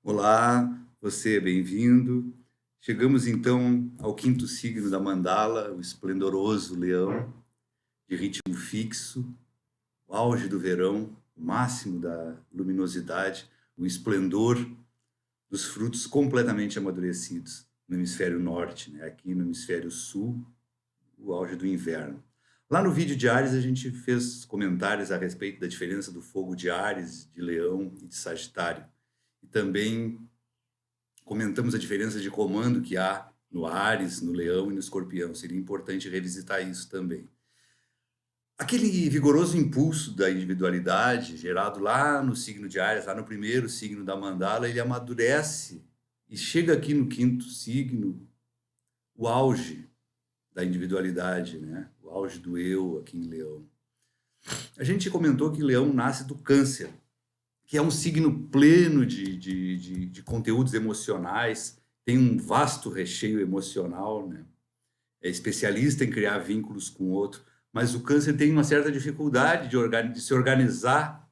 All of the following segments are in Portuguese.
Olá, você é bem-vindo. Chegamos então ao quinto signo da mandala, o esplendoroso leão, de ritmo fixo, o auge do verão, o máximo da luminosidade, o esplendor dos frutos completamente amadurecidos no hemisfério norte, né? Aqui no hemisfério sul, o auge do inverno. Lá no vídeo de Áries, a gente fez comentários a respeito da diferença do fogo de Áries, de Leão e de Sagitário. E também comentamos a diferença de comando que há no Áries, no Leão e no Escorpião. Seria importante revisitar isso também. Aquele vigoroso impulso da individualidade, gerado lá no signo de Áries, lá no primeiro signo da mandala, ele amadurece e chega aqui no quinto signo, o auge da individualidade, né? O auge do eu aqui em Leão. A gente comentou que Leão nasce do Câncer, que é um signo pleno de conteúdos emocionais, tem um vasto recheio emocional, né? É especialista em criar vínculos com o outro, mas o Câncer tem uma certa dificuldade de se organizar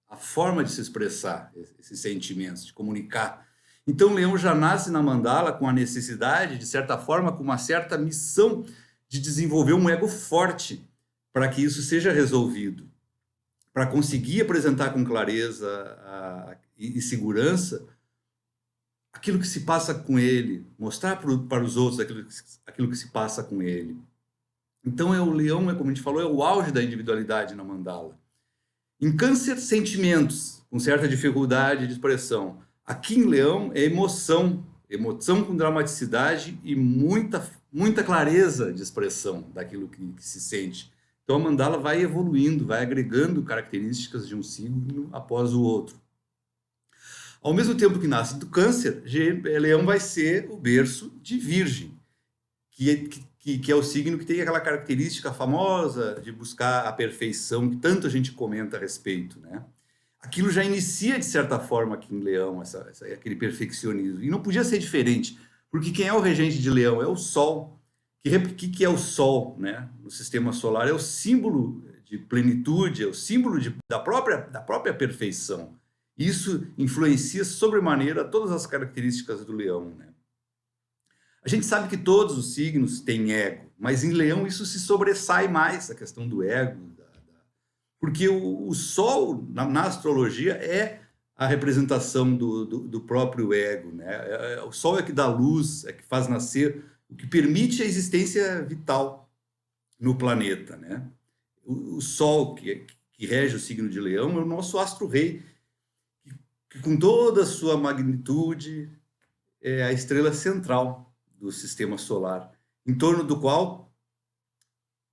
a forma de se expressar esses sentimentos, de comunicar. Então, o Leão já nasce na mandala com a necessidade, de certa forma, com uma certa missão de desenvolver um ego forte para que isso seja resolvido, para conseguir apresentar com clareza e segurança aquilo que se passa com ele, mostrar para os outros aquilo que se passa com ele. Então, o leão, como a gente falou, é o auge da individualidade na mandala. Em Câncer, sentimentos, com certa dificuldade de expressão. Aqui em Leão é emoção, emoção com dramaticidade e muita clareza de expressão daquilo que se sente. Então a mandala vai evoluindo, vai agregando características de um signo após o outro. Ao mesmo tempo que nasce do Câncer, Leão vai ser o berço de Virgem, que é o signo que tem aquela característica famosa de buscar a perfeição, que tanto a gente comenta a respeito, né? Aquilo já inicia, de certa forma, aqui em Leão, aquele perfeccionismo. E não podia ser diferente, porque quem é o regente de Leão? É o Sol. Que é o Sol, né? No sistema solar? É o símbolo de plenitude, é o símbolo da própria perfeição. Isso influencia sobremaneira todas as características do Leão, né? A gente sabe que todos os signos têm ego, mas em Leão isso se sobressai mais, a questão do ego, porque o Sol, na astrologia, é a representação do próprio ego, né? O Sol é que dá luz, é que faz nascer, o que permite a existência vital no planeta, né? O Sol, que rege o signo de Leão, é o nosso astro-rei, que com toda a sua magnitude é a estrela central do sistema solar, em torno do qual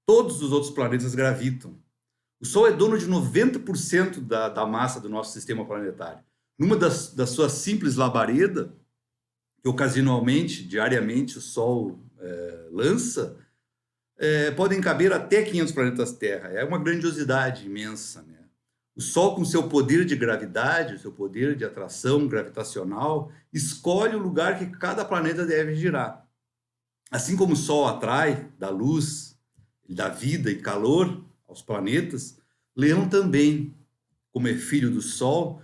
todos os outros planetas gravitam. O Sol é dono de 90% da massa do nosso sistema planetário. Numa das suas simples labaredas, que ocasionalmente, diariamente, o Sol lança, podem caber até 500 planetas Terra. É uma grandiosidade imensa, né? O Sol, com seu poder de gravidade, seu poder de atração gravitacional, escolhe o lugar que cada planeta deve girar. Assim como o Sol atrai, dá luz, dá vida e calor aos planetas, Leão também, como é filho do Sol,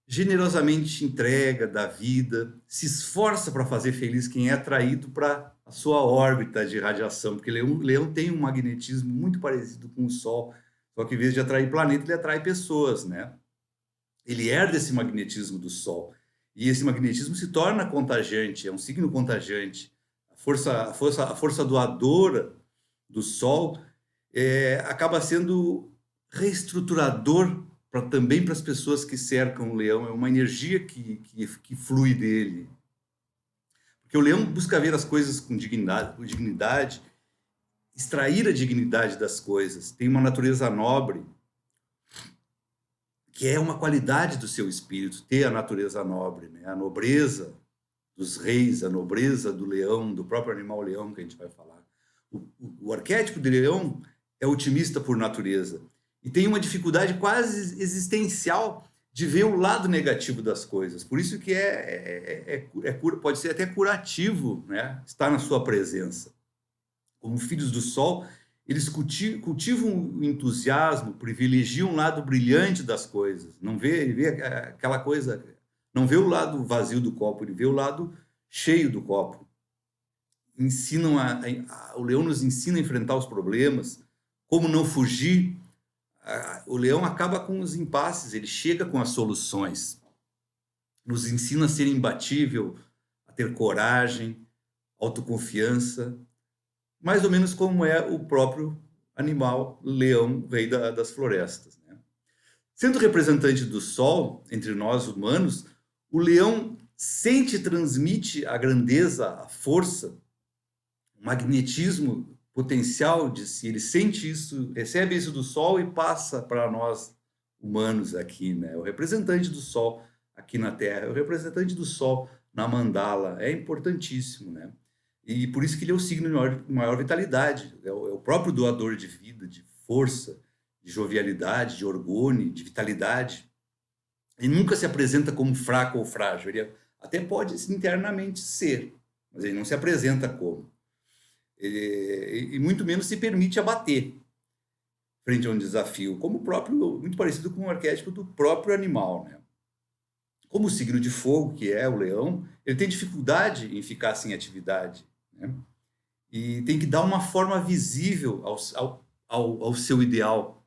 generosamente entrega, dá vida, se esforça para fazer feliz quem é atraído para a sua órbita de radiação, porque Leão tem um magnetismo muito parecido com o Sol, só que em vez de atrair planeta, ele atrai pessoas, né? Ele herda esse magnetismo do Sol, e esse magnetismo se torna contagiante, é um signo contagiante. A força doadora do Sol acaba sendo reestruturador também para as pessoas que cercam o leão, é uma energia que flui dele. Porque o leão busca ver as coisas com dignidade, extrair a dignidade das coisas, tem uma natureza nobre, que é uma qualidade do seu espírito, ter a natureza nobre, né? A nobreza dos reis, a nobreza do leão, do próprio animal leão que a gente vai falar. O arquétipo de leão é otimista por natureza e tem uma dificuldade quase existencial de ver o lado negativo das coisas. Por isso que pode ser até curativo, né? Estar na sua presença. Como filhos do Sol, eles cultivam o entusiasmo, privilegiam o lado brilhante das coisas. Não vê aquela coisa não vê o lado vazio do copo, ele vê o lado cheio do copo. O leão nos ensina a enfrentar os problemas, como não fugir. O leão acaba com os impasses, ele chega com as soluções. Nos ensina a ser imbatível, a ter coragem, autoconfiança, mais ou menos como é o próprio animal leão, rei das florestas, né? Sendo representante do sol entre nós humanos, o leão sente e transmite a grandeza, a força, o magnetismo potencial de si. Ele sente isso, recebe isso do sol e passa para nós humanos aqui, né? O representante do sol aqui na Terra, o representante do sol na mandala, é importantíssimo, né? E por isso que ele é o signo de maior vitalidade, é o próprio doador de vida, de força, de jovialidade, de orgulho, de vitalidade. Ele nunca se apresenta como fraco ou frágil, ele até pode internamente ser, mas ele não se apresenta como. E muito menos se permite abater frente a um desafio, como o próprio, muito parecido com o arquétipo do próprio animal, né? Como o signo de fogo, que é o leão, ele tem dificuldade em ficar sem atividade, né? E tem que dar uma forma visível ao seu ideal,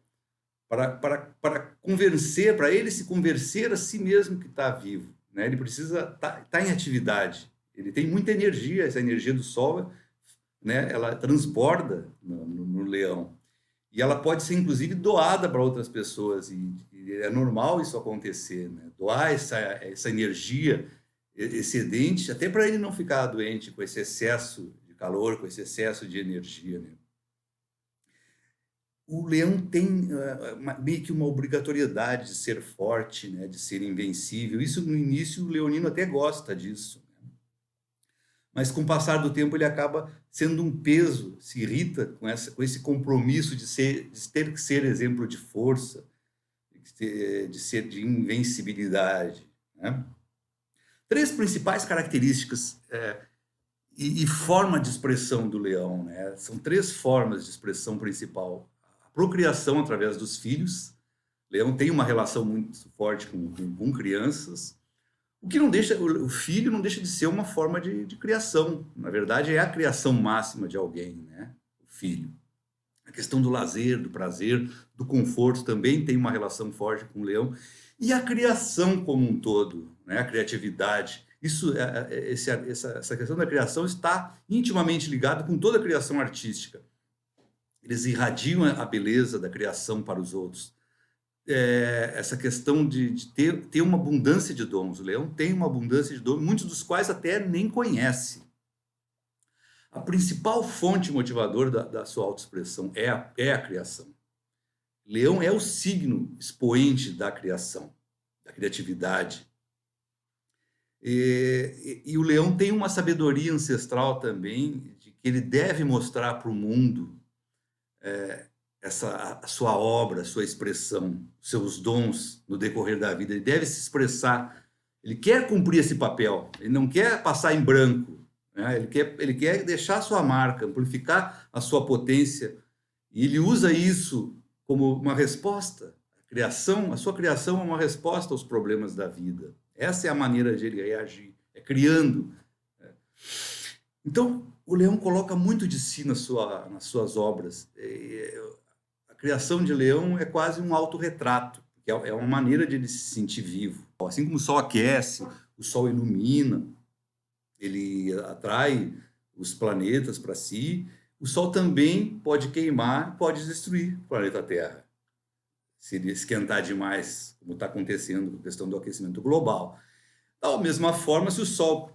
para convencer, para ele se convencer a si mesmo que está vivo, né? Ele precisa estar em atividade, ele tem muita energia, essa energia do sol, né? Ela transborda no leão, e ela pode ser inclusive doada para outras pessoas, e é normal isso acontecer, né? Doar essa energia excedente, até para ele não ficar doente com esse excesso de calor, com esse excesso de energia, né? O leão tem meio que uma obrigatoriedade de ser forte, né? De ser invencível. Isso no início o leonino até gosta disso, né? Mas com o passar do tempo ele acaba sendo um peso, se irrita com esse compromisso de ter que ser exemplo de força, de invencibilidade, né? Três principais características e forma de expressão do leão, né? São três formas de expressão principal. A procriação através dos filhos. O leão tem uma relação muito forte com crianças. O que não deixa, o filho não deixa de ser uma forma de criação. Na verdade, é a criação máxima de alguém, né? O filho. A questão do lazer, do prazer, do conforto também tem uma relação forte com o leão. E a criação como um todo, né? A criatividade. Essa questão da criação está intimamente ligada com toda a criação artística. Eles irradiam a beleza da criação para os outros. Essa questão de ter uma abundância de dons. O leão tem uma abundância de dons, muitos dos quais até nem conhece. A principal fonte motivadora da sua autoexpressão é a criação. Leão é o signo expoente da criação, da criatividade. E o leão tem uma sabedoria ancestral também, de que ele deve mostrar para o mundo a sua obra, a sua expressão, seus dons no decorrer da vida. Ele deve se expressar, ele quer cumprir esse papel, ele não quer passar em branco, né? Ele quer deixar a sua marca, amplificar a sua potência, e ele usa isso como uma resposta. A sua criação é uma resposta aos problemas da vida. Essa é a maneira de ele reagir, é criando. Então, o leão coloca muito de si nas suas obras. A criação de leão é quase um autorretrato, que é uma maneira de ele se sentir vivo. Assim como o sol aquece, o sol ilumina, ele atrai os planetas para si, o sol também pode queimar, pode destruir o planeta Terra. Se ele esquentar demais, como está acontecendo com a questão do aquecimento global. Da mesma forma, se o Sol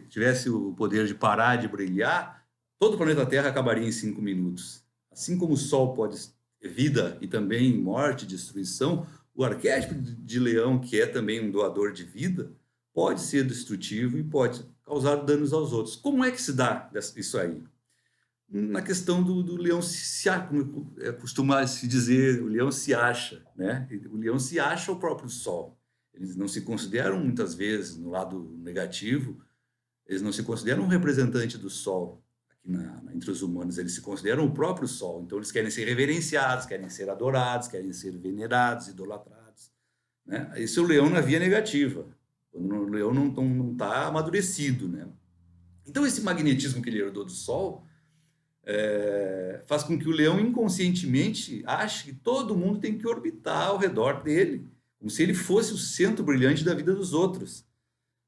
tivesse o poder de parar de brilhar, todo o planeta Terra acabaria em 5 minutos. Assim como o Sol pode ter vida e também morte, destruição, o arquétipo de leão, que é também um doador de vida, pode ser destrutivo e pode causar danos aos outros. Como é que se dá isso aí? Na questão do leão como costuma se dizer, o leão se acha, né? O leão se acha o próprio sol. Eles não se consideram, muitas vezes, no lado negativo, eles não se consideram um representante do sol aqui entre os humanos, eles se consideram o próprio sol. Então, eles querem ser reverenciados, querem ser adorados, querem ser venerados, idolatrados, né? Esse é o leão na via negativa. quando o leão não está amadurecido, né? Então, esse magnetismo que ele herdou do Sol faz com que o leão inconscientemente ache que todo mundo tem que orbitar ao redor dele, como se ele fosse o centro brilhante da vida dos outros.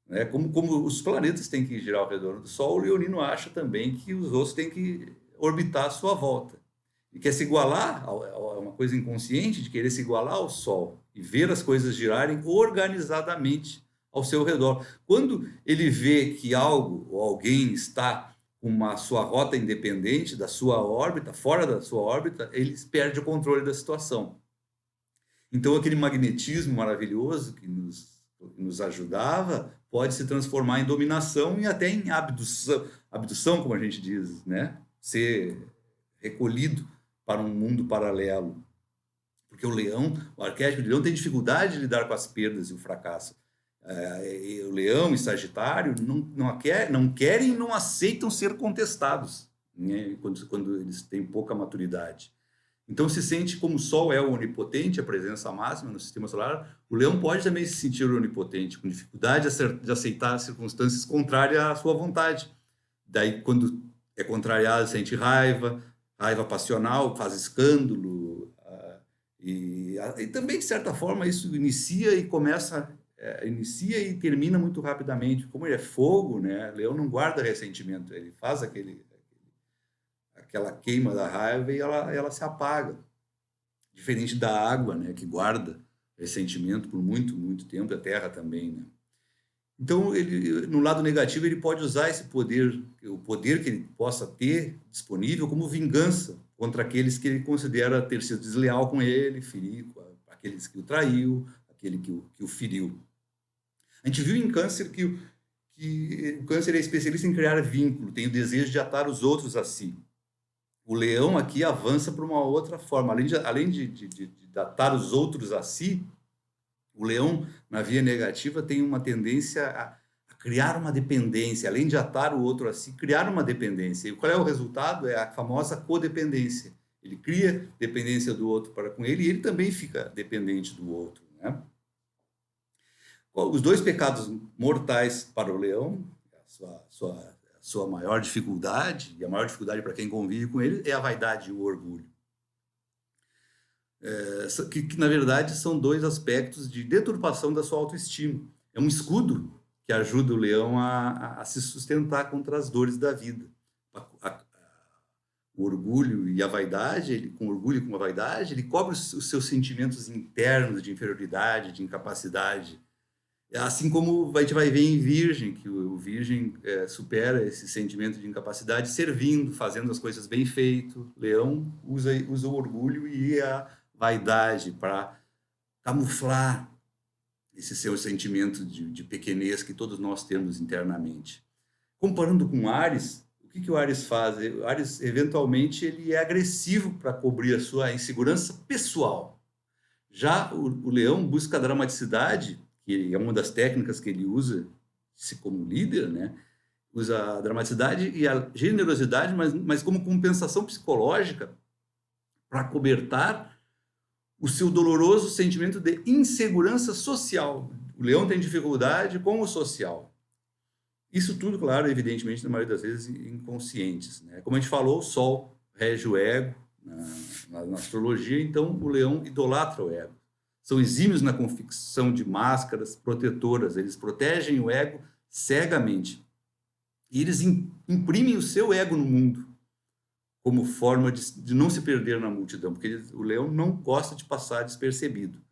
Né? Como os planetas têm que girar ao redor do Sol, o leonino acha também que os outros têm que orbitar à sua volta. E quer se igualar, é uma coisa inconsciente de querer se igualar ao Sol e ver as coisas girarem organizadamente ao seu redor. Quando ele vê que algo ou alguém está com uma sua rota independente da sua órbita, fora da sua órbita, ele perde o controle da situação. Então, aquele magnetismo maravilhoso que nos ajudava pode se transformar em dominação e até em abdução, como a gente diz, né? Ser recolhido para um mundo paralelo. Porque o arquétipo de leão tem dificuldade de lidar com as perdas e o fracasso. O leão e Sagitário não querem e não aceitam ser contestados, né? Quando eles têm pouca maturidade. Então, se sente como o Sol é o onipotente, a presença máxima no sistema solar, o leão pode também se sentir onipotente, com dificuldade de aceitar circunstâncias contrárias à sua vontade. Daí, quando é contrariado, sente raiva passional, faz escândalo, e também, de certa forma, isso inicia e termina muito rapidamente. Como ele é fogo, né? O leão não guarda ressentimento, ele faz aquela queima da raiva e ela se apaga. Diferente da água, né? Que guarda ressentimento por muito, muito tempo, a terra também, né? Então, no lado negativo, ele pode usar esse poder, o poder que ele possa ter disponível como vingança contra aqueles que ele considera ter sido desleal com ele, ferir aqueles que o traiu, aquele que o feriu. A gente viu em Câncer que o Câncer é especialista em criar vínculo, tem o desejo de atar os outros a si. O leão aqui avança para uma outra forma. Além de atar os outros a si, o leão, na via negativa, tem uma tendência a criar uma dependência. Além de atar o outro a si, criar uma dependência. E qual é o resultado? É a famosa codependência. Ele cria dependência do outro para com ele e ele também fica dependente do outro, né? Os dois pecados mortais para o leão, a sua maior dificuldade, e a maior dificuldade para quem convive com ele, é a vaidade e o orgulho. Que na verdade são dois aspectos de deturpação da sua autoestima. É um escudo que ajuda o leão a se sustentar contra as dores da vida. O orgulho e a vaidade, com orgulho e com a vaidade, ele cobre os seus sentimentos internos de inferioridade, de incapacidade. Assim como a gente vai ver em Virgem, que o Virgem supera esse sentimento de incapacidade servindo, fazendo as coisas bem feito. Leão usa o orgulho e a vaidade para camuflar esse seu sentimento de pequenez que todos nós temos internamente. Comparando com Áries, o que o Áries faz? O Áries, eventualmente, ele é agressivo para cobrir a sua insegurança pessoal. Já o Leão busca a dramaticidade, que é uma das técnicas que ele usa como líder, né? Usa a dramaticidade e a generosidade, mas como compensação psicológica para cobertar o seu doloroso sentimento de insegurança social. O leão tem dificuldade com o social. Isso tudo, claro, evidentemente, na maioria das vezes, inconscientes, né? Como a gente falou, o Sol rege o ego na astrologia, então o leão idolatra o ego. São exímios na confecção de máscaras protetoras, eles protegem o ego cegamente. E eles imprimem o seu ego no mundo, como forma de não se perder na multidão, porque o leão não gosta de passar despercebido.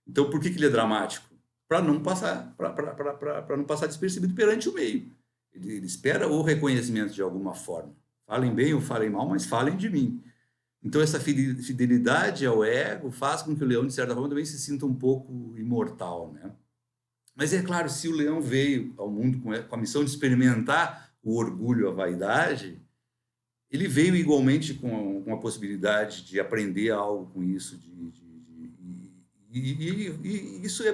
Então, por que ele é dramático? Para não passar despercebido perante o meio. Ele espera o reconhecimento de alguma forma. Falem bem ou falem mal, mas falem de mim. Então, essa fidelidade ao ego faz com que o leão, de certa forma, também se sinta um pouco imortal, né? Mas é claro, se o leão veio ao mundo com a missão de experimentar o orgulho, a vaidade, ele veio igualmente com a possibilidade de aprender algo com isso, e isso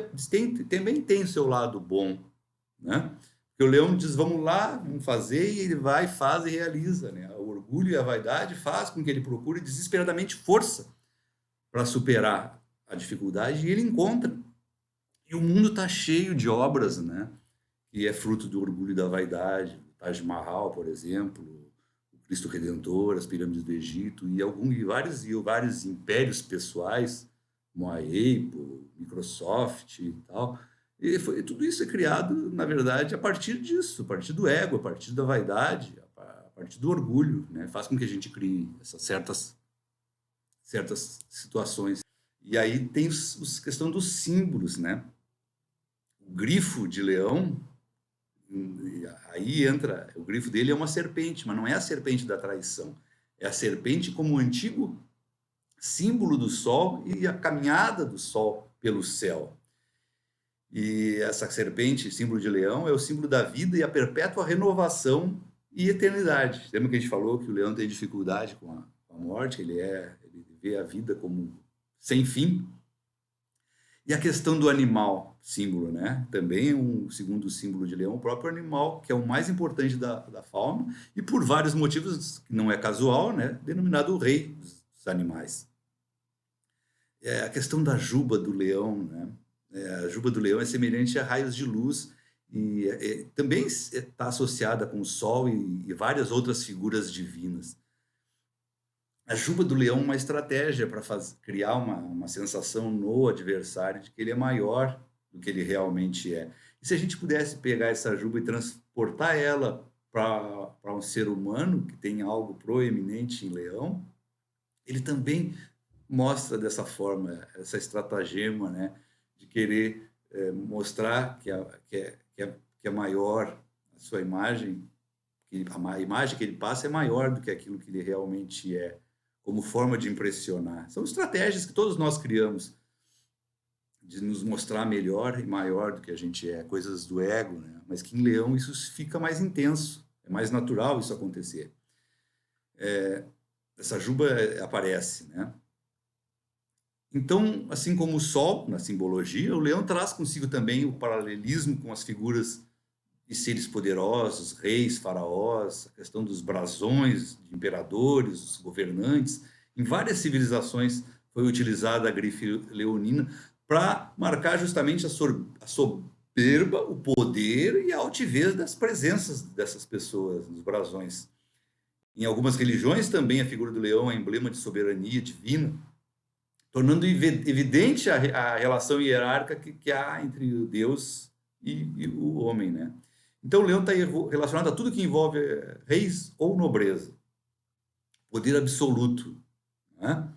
também tem o seu lado bom, né? Porque o leão diz, vamos lá, vamos fazer, e ele vai, faz e realiza, né? O orgulho e a vaidade faz com que ele procure desesperadamente força para superar a dificuldade, e ele encontra. E o mundo está cheio de obras, né? Que é fruto do orgulho e da vaidade. O Taj Mahal, por exemplo, o Cristo Redentor, as pirâmides do Egito e vários impérios pessoais, como a Apple, Microsoft e tal. Tudo isso é criado, na verdade, a partir disso, a partir do ego, a partir da vaidade, a partir do orgulho, né? Faz com que a gente crie essas certas situações. E aí tem questão dos símbolos, né? O grifo de leão, aí entra, o grifo dele é uma serpente, mas não é a serpente da traição, é a serpente como o antigo símbolo do sol e a caminhada do sol pelo céu. E essa serpente, símbolo de leão, é o símbolo da vida e a perpétua renovação e eternidade. Lembra que a gente falou que o leão tem dificuldade com a morte, ele vê a vida como sem fim. E a questão do animal, símbolo, né? Também um segundo símbolo de leão, o próprio animal, que é o mais importante da fauna, e por vários motivos, que não é casual, né? Denominado o rei dos animais. A questão da juba do leão, né? A juba do leão é semelhante a raios de luz e também está associada com o sol e várias outras figuras divinas. A juba do leão é uma estratégia para criar uma sensação no adversário de que ele é maior do que ele realmente é. E se a gente pudesse pegar essa juba e transportar ela para um ser humano que tem algo proeminente em leão, ele também mostra dessa forma, essa estratagema, né, de querer mostrar que é maior a sua imagem, que a imagem que ele passa é maior do que aquilo que ele realmente é, como forma de impressionar. São estratégias que todos nós criamos de nos mostrar melhor e maior do que a gente é, coisas do ego, né? Mas que em leão isso fica mais intenso, é mais natural isso acontecer. Essa juba aparece, né? Então, assim como o sol, na simbologia, o leão traz consigo também o paralelismo com as figuras de seres poderosos, reis, faraós, a questão dos brasões de imperadores, os governantes. Em várias civilizações foi utilizada a grife leonina para marcar justamente a soberba, o poder e a altivez das presenças dessas pessoas nos brasões. Em algumas religiões também a figura do leão é emblema de soberania divina, tornando evidente a relação hierárquica que há entre o Deus e o homem, né? Então, o leão está relacionado a tudo que envolve reis ou nobreza, poder absoluto, né?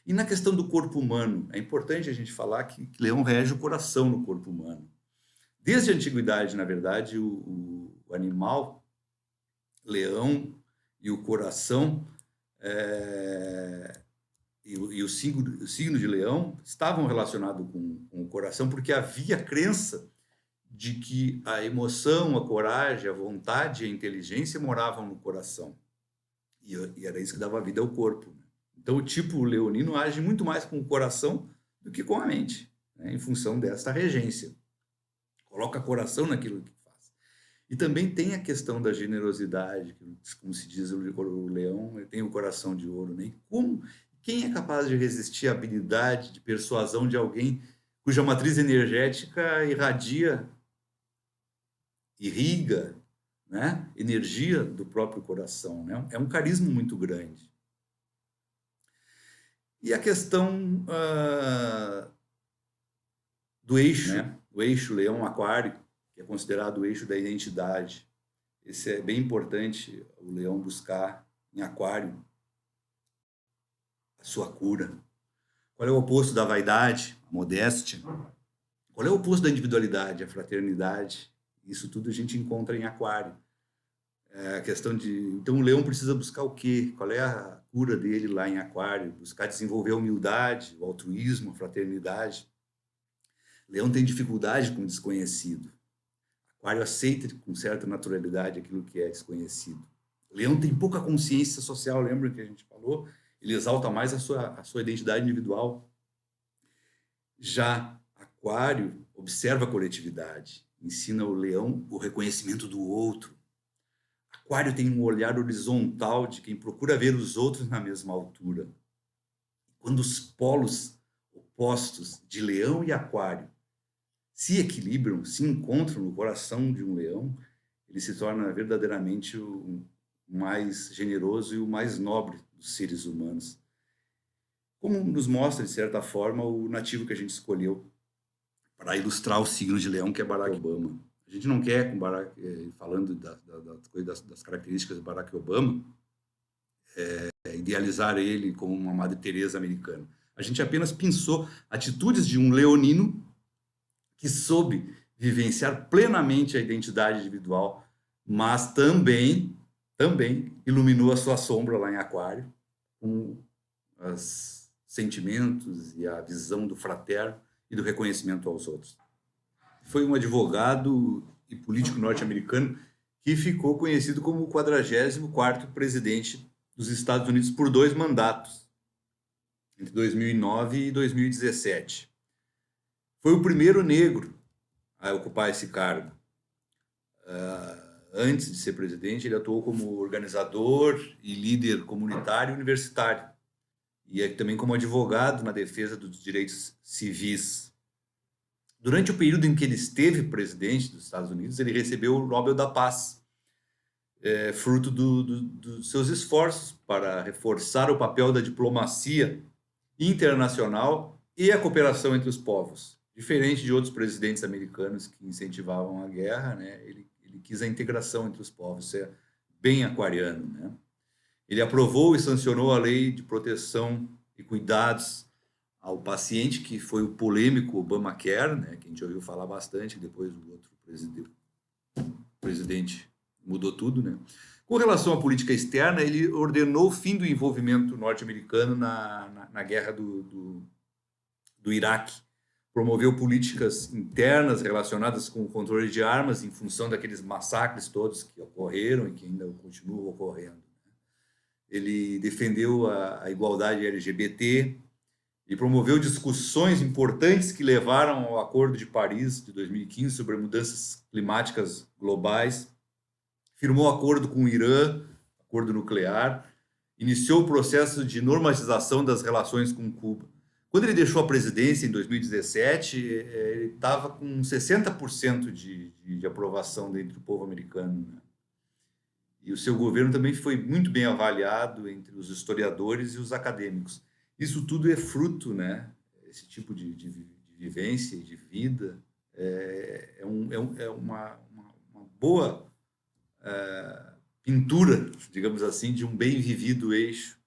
E na questão do corpo humano, é importante a gente falar que leão rege o coração no corpo humano. Desde a antiguidade, na verdade, o animal, leão e o coração e o signo de leão estavam relacionados com o coração, porque havia crença de que a emoção, a coragem, a vontade e a inteligência moravam no coração. E era isso que dava vida ao corpo. Então, o tipo leonino age muito mais com o coração do que com a mente, né, em função dessa regência. Coloca coração naquilo que faz. E também tem a questão da generosidade, como se diz, o leão tem o coração de ouro, né? Quem é capaz de resistir à habilidade de persuasão de alguém cuja matriz energética irriga, né, energia do próprio coração, né? É um carisma muito grande. E a questão do eixo, né? O eixo leão-aquário, que é considerado o eixo da identidade. Esse é bem importante, o leão buscar em aquário a sua cura. Qual é o oposto da vaidade? A modéstia. Qual é o oposto da individualidade? A fraternidade. Isso tudo a gente encontra em aquário. A questão de... Então, o leão precisa buscar o quê? Qual é a cura dele lá em aquário? Buscar desenvolver a humildade, o altruísmo, a fraternidade. O leão tem dificuldade com o desconhecido. Aquário aceita com certa naturalidade aquilo que é desconhecido. O leão tem pouca consciência social, lembra que a gente falou? Ele exalta mais a sua identidade individual. Já aquário observa a coletividade, ensina o leão o reconhecimento do outro. Aquário tem um olhar horizontal de quem procura ver os outros na mesma altura. Quando os polos opostos de leão e aquário se equilibram, se encontram no coração de um leão, ele se torna verdadeiramente o mais generoso e o mais nobre dos seres humanos. Como nos mostra, de certa forma, o nativo que a gente escolheu para ilustrar o signo de leão, que é Barack Obama. A gente não quer, com Barack, falando das características de Barack Obama, idealizar ele como uma Madre Teresa americana. A gente apenas pensou atitudes de um leonino que soube vivenciar plenamente a identidade individual, mas também iluminou a sua sombra lá em Aquário, com os sentimentos e a visão do fraterno e do reconhecimento aos outros. Foi um advogado e político norte-americano que ficou conhecido como o 44º presidente dos Estados Unidos por 2 mandatos, entre 2009 e 2017. Foi o primeiro negro a ocupar esse cargo. Antes de ser presidente, ele atuou como organizador e líder comunitário e universitário, e também como advogado na defesa dos direitos civis. Durante o período em que ele esteve presidente dos Estados Unidos, ele recebeu o Nobel da Paz, fruto dos seus esforços para reforçar o papel da diplomacia internacional e a cooperação entre os povos. Diferente de outros presidentes americanos que incentivavam a guerra, né, ele quis a integração entre os povos, isso é bem aquariano, né? Ele aprovou e sancionou a lei de proteção e cuidados ao paciente, que foi o polêmico Obamacare, né, que a gente ouviu falar bastante, depois o outro presidente mudou tudo, né? Com relação à política externa, ele ordenou o fim do envolvimento norte-americano na guerra do Iraque, promoveu políticas internas relacionadas com o controle de armas em função daqueles massacres todos que ocorreram e que ainda continuam ocorrendo. Ele defendeu a igualdade LGBT e promoveu discussões importantes que levaram ao Acordo de Paris de 2015 sobre mudanças climáticas globais, firmou acordo com o Irã, acordo nuclear, iniciou o processo de normalização das relações com Cuba. Quando ele deixou a presidência em 2017, ele estava com 60% de aprovação dentro do povo americano, né? E o seu governo também foi muito bem avaliado entre os historiadores e os acadêmicos. Isso tudo é fruto, né? Esse tipo de vivência e de vida é uma boa pintura, digamos assim, de um bem vivido eixo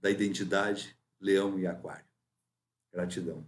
da identidade Leão e Aquário. Gratidão.